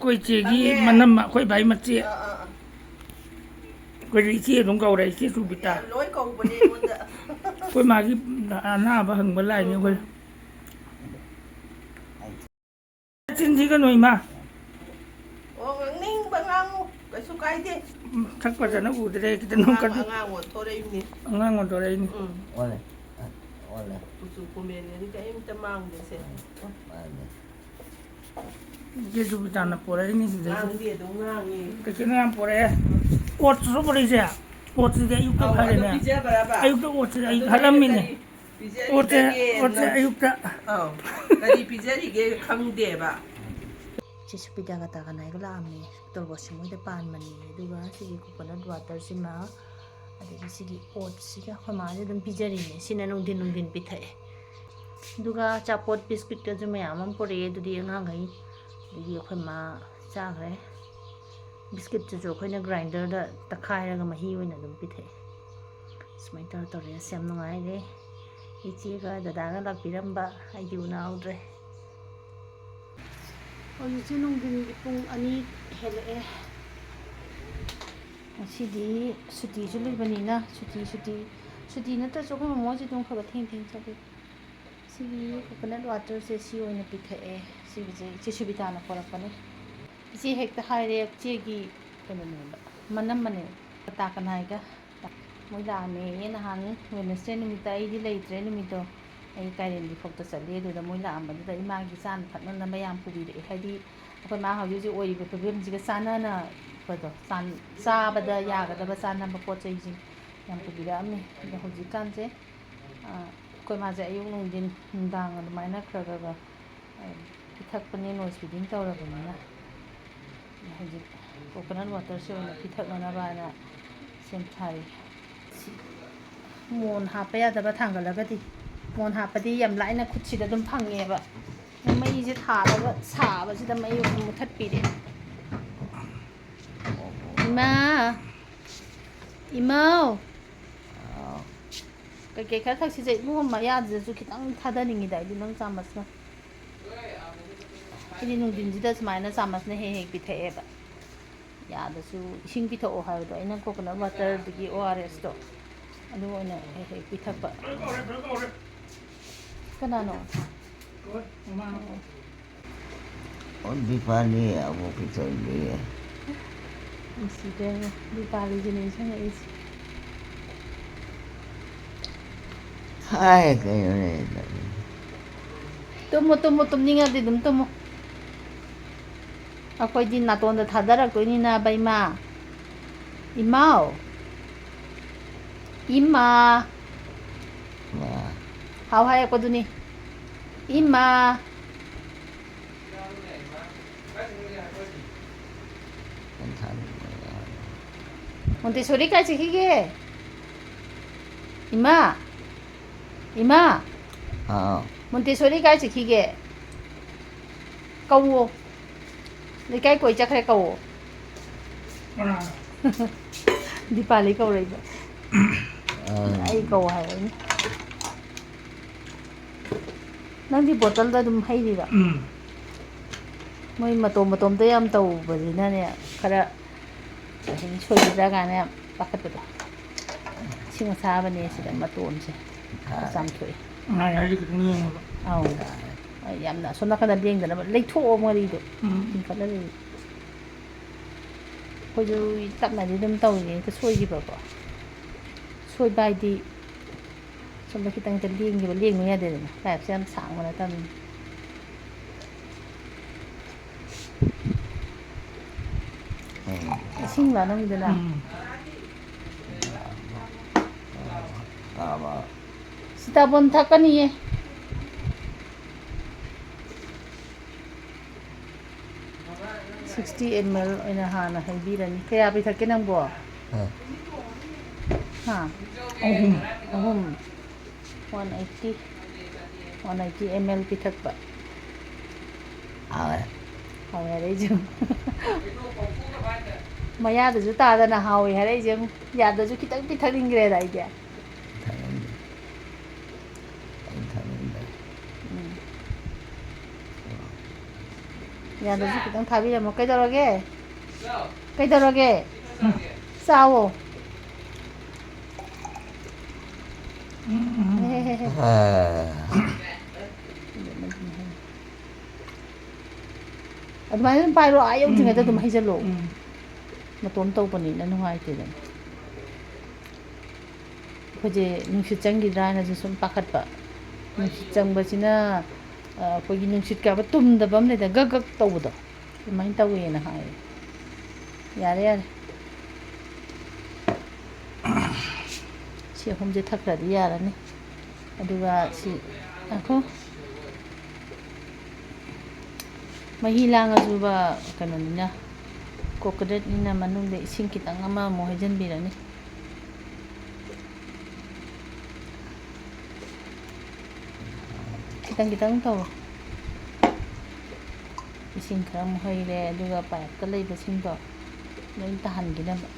Koi chegi manam koi bai machi. Koi ichi dong kau rai ichi Subita. Lối cầu bên đây luôn đó. Koi magi na ba hang balai ni koi. Chin thi ka noi ma. Ning bang ngang cái số cái đi. Thak pa na u de kita nong ka. Ngang một thôi đây ni. Ngang ngon to rai ni. Oleh. Oleh. Usu komen ni cái em tamang de se. Ke Subita na pore ni si de. Ngang dia dong ngang ni. Ke kena pore. Ot so pore se. Ot de ayuk ka phale na. Ayuk ka ot ayuk halam mi ne. Ot ayuk ka. Tadi pizza ni ke khang de ba. Si Subita ka ta kanay ko laam ni tolbo si mo de pan man ni duga sige coconut water si ma adagi sige oat siga khama de dum pijari ni sina nung din pithae duga chapot biscuit ka ju mayam am pore dudi nga gai digi khama cha gre biscuit ju khoina grinder da takhai ra ga mahi oina dum pithae smai tar tor ya sem no ngai re ichi ga dada ga lak piramba ai diu na audre Hꯧꯖꯤꯛꯁꯦ ꯅꯨꯡꯊꯤꯟꯒꯤ ꯄꯨꯡ 2 ꯍꯦꯜꯂꯛꯑꯦ ꯉꯁꯤꯗꯤ ꯁꯨꯇꯤꯁꯨ ꯂꯩꯕꯅꯤꯅ ꯁꯨꯇꯤ ꯅꯠꯇ꯭ꯔꯁꯨ ꯑꯩꯈꯣꯏ ꯃꯃꯥꯁꯦ ꯑꯗꯨꯝ ꯈꯔ ꯊꯦꯡ ꯆꯠꯂꯤ ꯁꯤꯒꯤ ꯀꯣꯀꯣꯅꯠ ꯋꯥꯇꯔꯁꯦ ꯁꯤ ꯑꯣꯏꯅ ꯄꯤꯊꯛꯑꯦ ꯁꯤꯒꯤꯁꯦ ꯏꯆꯦ ꯁꯨꯕꯤꯇꯥꯅ ꯄꯣꯔꯛꯄꯅꯦ ꯏꯆꯦ ꯍꯦꯛꯇ ꯍꯥꯏꯔꯦ ꯏꯆꯦꯒꯤ ꯀꯩꯅꯣꯅꯦꯕ ꯃꯅꯝꯃꯅꯦ ꯄꯇꯥ ꯀꯅꯥꯏꯒ ꯃꯣꯏ ꯂꯥꯛꯑꯝꯃꯦ ꯅꯍꯥꯟ ꯋꯦꯗꯅꯁꯗꯦ ꯅꯨꯃꯤꯠꯇ ꯑꯩꯗꯤ ꯂꯩꯇ꯭ꯔꯦ ꯅꯨꯃꯤꯠꯇꯣ ꯑꯩ ꯀꯥꯏꯔꯦꯟꯒꯤ ꯐꯥꯎꯇ ꯆꯠꯂꯦ ꯑꯗꯨꯗ ꯃꯣꯏ ꯂꯥꯛꯑꯝꯕꯗꯨꯗ ꯏꯃꯥꯒꯤ ꯆꯥꯅ ꯊꯛꯅꯅ ꯃꯌꯥꯝ ꯄꯨꯕꯤꯔꯛꯑꯦ ꯍꯥꯏꯗꯤ ꯑꯩꯈꯣꯏ ꯃꯥ ꯍꯧꯖꯤꯛ ꯑꯣꯏꯔꯤꯕ ꯐꯤꯕꯝꯁꯤꯒ ꯆꯥꯟꯅꯕꯗꯣ ꯆꯥꯕꯗ ꯌꯥꯒꯗꯕ ꯆꯥꯅꯕ ꯄꯣꯠ ꯆꯩꯁꯤꯡ ꯌꯥꯝ ꯄꯨꯕꯤꯔꯛꯑꯝꯃꯦ ꯑꯗꯣ ꯍꯧꯖꯤꯛꯀꯥꯟꯁꯦ ꯑꯩꯈꯣꯏ ꯃꯥꯁꯦ ꯑꯌꯨꯛ ꯅꯨꯡꯊꯤꯟ ꯅꯨꯡꯗꯥꯡ ꯑꯗꯨꯃꯥꯏꯅ ꯈꯔ ꯄꯤꯊꯛꯄꯅꯦ ꯅꯣꯏꯁ ꯐꯤꯗꯤꯡ ꯇꯧꯔꯕꯅꯤꯅ ꯍꯧꯖꯤꯛ ꯀꯣꯀꯣꯅꯠ ꯋꯥꯇꯔꯁꯦ ꯑꯣꯏꯅ ꯄꯤꯊꯛꯅꯅꯕꯅ ꯁꯦꯝ ꯁꯥꯔꯤ ꯃꯣꯟ ꯍꯥꯞꯄ ꯌꯥꯗꯕ ꯊꯥꯡꯒꯠꯂꯒꯗꯤ ꯃꯣꯟ ꯍꯥꯞꯄꯗꯤ ꯌꯥꯝ ꯂꯥꯏꯅ ꯈꯨꯠꯁꯤꯗ ꯑꯗꯨꯝ ꯐꯪꯉꯦꯕ ꯃꯩꯁꯦ ꯊꯥꯜꯂꯒ ꯁꯥꯕꯁꯤꯗ ꯃꯩ ꯃꯨꯊꯠꯄꯤꯔꯦ ꯏꯃꯥꯎ ꯀꯩꯀꯩ ꯈꯔ ꯊꯛꯁꯤꯁꯦ ꯏꯕꯨꯡ ꯃꯌꯥꯗꯨꯗꯁꯨ ꯈꯤꯇꯪ ꯊꯥꯗꯅꯤꯡꯉꯤꯗ ꯑꯩꯗꯤ ꯅꯪ ꯆꯥꯃꯁꯅ ꯑꯩꯗꯤ ꯅꯨꯡꯊꯤꯟꯁꯤꯗ ꯁꯨꯃꯥꯏꯅ ꯆꯥꯃꯁꯅ ꯍꯦꯛ ꯄꯤꯊꯛꯑꯦꯕ ꯌꯥꯗꯁꯨ ꯏꯁꯤꯡ ꯄꯤꯊꯛꯑꯣ ꯍꯥꯏꯕꯗꯣ ꯑꯩꯅ ꯀꯣꯀꯣꯅꯠ ꯋꯥꯇꯔꯗꯒꯤ ORSꯇꯣ ꯑꯗꯨ ꯑꯣꯏꯅ ꯍꯦꯛ ꯄꯤꯊꯛꯄ Kenano? Dipali ako pito dia. Isi deh, Dipali jenis sana isi. Hai kayo na. Tumo ninga di dum tumo. Ako din naton da thadara ko ni na bay ma. Imao. Ima. How high ako dun eh? Ima. Montessori ka sige. Ima. Montessori ka sige. Kawo. Likay ko ichakre kawo. Dipali ka rin ba? Ay kawo hay. Nangdi bottle da dum hairira. Moi matom da yam tawbadina ne khara soidra gana pakatda. Singa sabane sida matom se. Samthoi. Ngai hai ki tung yeng. Aw. Yam na sona kana deng da leitho mari do. Kala le. Khoju tapna di dum tawni ka soigi ba ko. Soi bai di somda kitang ta lieng gi ba lieng no ya de na la sam sang ma tam sing la nang de la Tama. sita bon thakani ye 60 ml ina hana haibirani kaya bi thakke nang bo ha ahum 180 ml pithakpa Awe. hawe re jum maya da ju ta da na hawe hare jum ya da ju kitang pitharing gre dai ja ꯌꯥꯗꯁꯨ ꯈꯤꯇꯪ ꯊꯥꯕꯤꯔꯝꯃꯣ. ꯀꯩꯗꯧꯔꯒꯦ? ꯀꯩꯗꯧꯔꯒꯦ? ꯆꯥꯋꯣ. ꯑꯗꯨꯃꯥꯏꯅ ꯑꯗꯨꯝ ꯄꯥꯏꯔꯣ. ꯑꯥ ꯌꯧꯗ꯭ꯔꯤꯉꯩꯗ ꯑꯗꯨꯝ ꯍꯩꯖꯜꯂꯣ. ꯃꯇꯣꯝ ꯇꯧꯕꯅꯤꯅ ꯅꯨꯡꯉꯥꯏꯇꯦꯗꯅ. ꯑꯩꯈꯣꯏꯁꯦ ꯅꯨꯡꯁꯤꯠ ꯆꯪꯈꯤꯗ꯭ꯔꯥ ꯍꯥꯏꯅꯁꯨ ꯁꯨꯝ ꯄꯥꯈꯠꯄ. ꯅꯨꯡꯁꯤꯠ ꯆꯪꯕꯁꯤꯅ ꯑꯩꯈꯣꯏꯒꯤ ꯅꯨꯡꯁꯤꯠ ꯀꯥꯕ ꯇꯨꯝꯗꯕ ꯑꯃ ꯂꯩꯗ ꯒꯛ ꯒꯛ ꯇꯧꯕꯗꯣ ꯑꯗꯨꯃꯥꯏꯅ ꯇꯧꯋꯦꯅ ꯍꯥꯏꯌꯦ. ꯌꯥꯔꯦ ꯌꯥꯔꯦ. ꯁꯤ ꯑꯍꯨꯝꯁꯦ ꯊꯛꯈ꯭ꯔꯗꯤ ꯌꯥꯔꯅꯤ. ꯑꯗꯨꯒ ꯁꯤ ꯉꯥꯏꯈꯣ. ꯃꯍꯤ ꯂꯥꯡꯉꯁꯨꯕ ꯀꯩꯅꯣꯅꯤꯅ ꯀꯣꯀꯣꯅꯠꯅꯤꯅ ꯃꯅꯨꯡꯗ ꯏꯁꯤꯡ ꯈꯤꯇꯪ ꯑꯃꯃꯨꯛ ꯍꯩꯖꯤꯟꯕꯤꯔꯅꯤ. khitang khitang tꯧꯔꯣ. Ising khara mu hayre aduga paipta leibasingdo loi tahanginaba.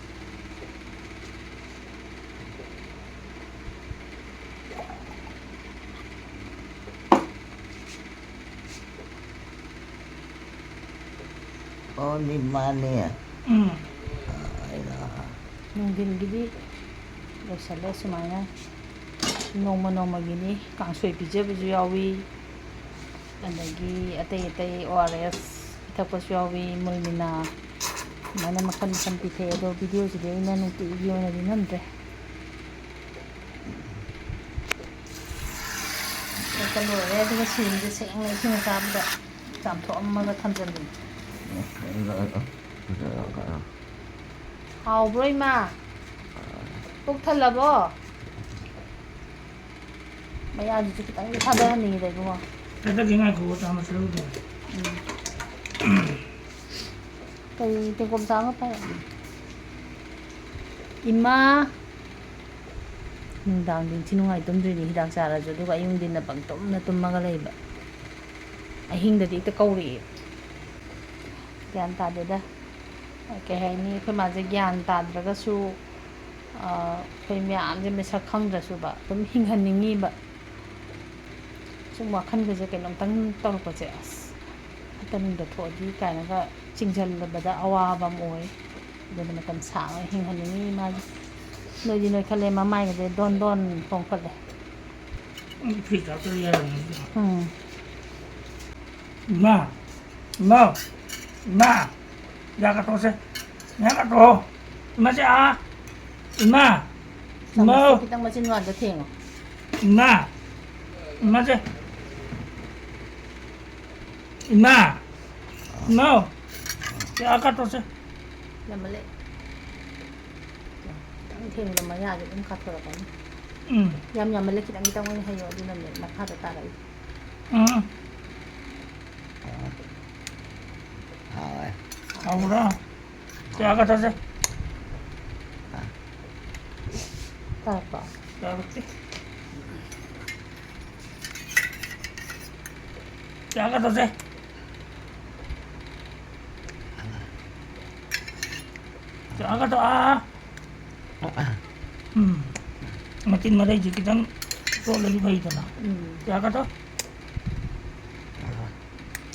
Oh, ni mana ya? Nungdingidi loisale sumaina noma noma gini kangsoi pijabaju yawi adagi atai ORS ithakpasu yawi mulmina mana makan pithe ado video sidi aina nungti video na dinamdre kalo re aduga sinje sengla ising sabda tamtho amma ga thamjandi. Hào bro mà Phúc thân là bố mấy anh thì chúng ta thay đổi hình này đúng không? Cái đó cái ngay của tao mà sửa rồi. Cái con sáng apa ya? Ima nungdang din sinungay tumdri ni hidak sara jo duga yung din na pagtom na tumagalay ba ahing da dito kauri yan ta da cái hay ni khơi mà cái gian tàn su khơi mẹ thì mình sẽ không ra su ba cũng hình hình như nghi ba chung mà khăn cái lòng tăng tao có sẽ tăng được thôi đi cái nó cái chinh chân là bây giờ awa bám ối bây giờ mình cần sáng hình hình như nghi mà nơi gì nơi khăn lên mà mai cái don don không phải đấy. Phi cả tôi ra rồi. Ma. Jaga to se. Jaga to. Ma se a. Ma. Ma. Kita masih nuan dah tengok. Ma. Ma se. Ma. Ma. Jaga to se. Lama le. Kita lama ya jadi muka thora kan. Yam le kita ngani hayo di namle makha ta tarai. Rồi. Đó. Jaga to se. Apa? Jaga to se. Jaga to a. Matin maday ji kitang so lagi bayi to na. Jaga to.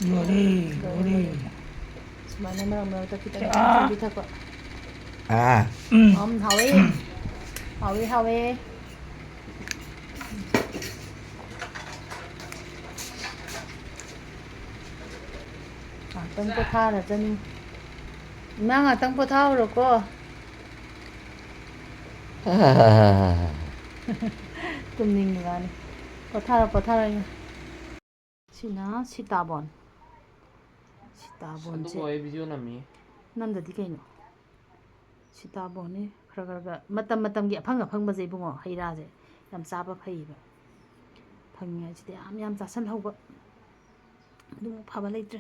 Yore. Mana mana kita kita kok. Hawi. Tăng po tha là chân mang à tăng po thao rồi cô. Tụm ninh là này. Po tha rồi. Sina sitabon. Sitabon Aduh, boy, video nami. Namda di kayo. Sitabon ni khara matam gi aphang ba jei bungo haira je yam chaba phai ba. Phang ya chi yam chasan hau ba. Du phaba leitre.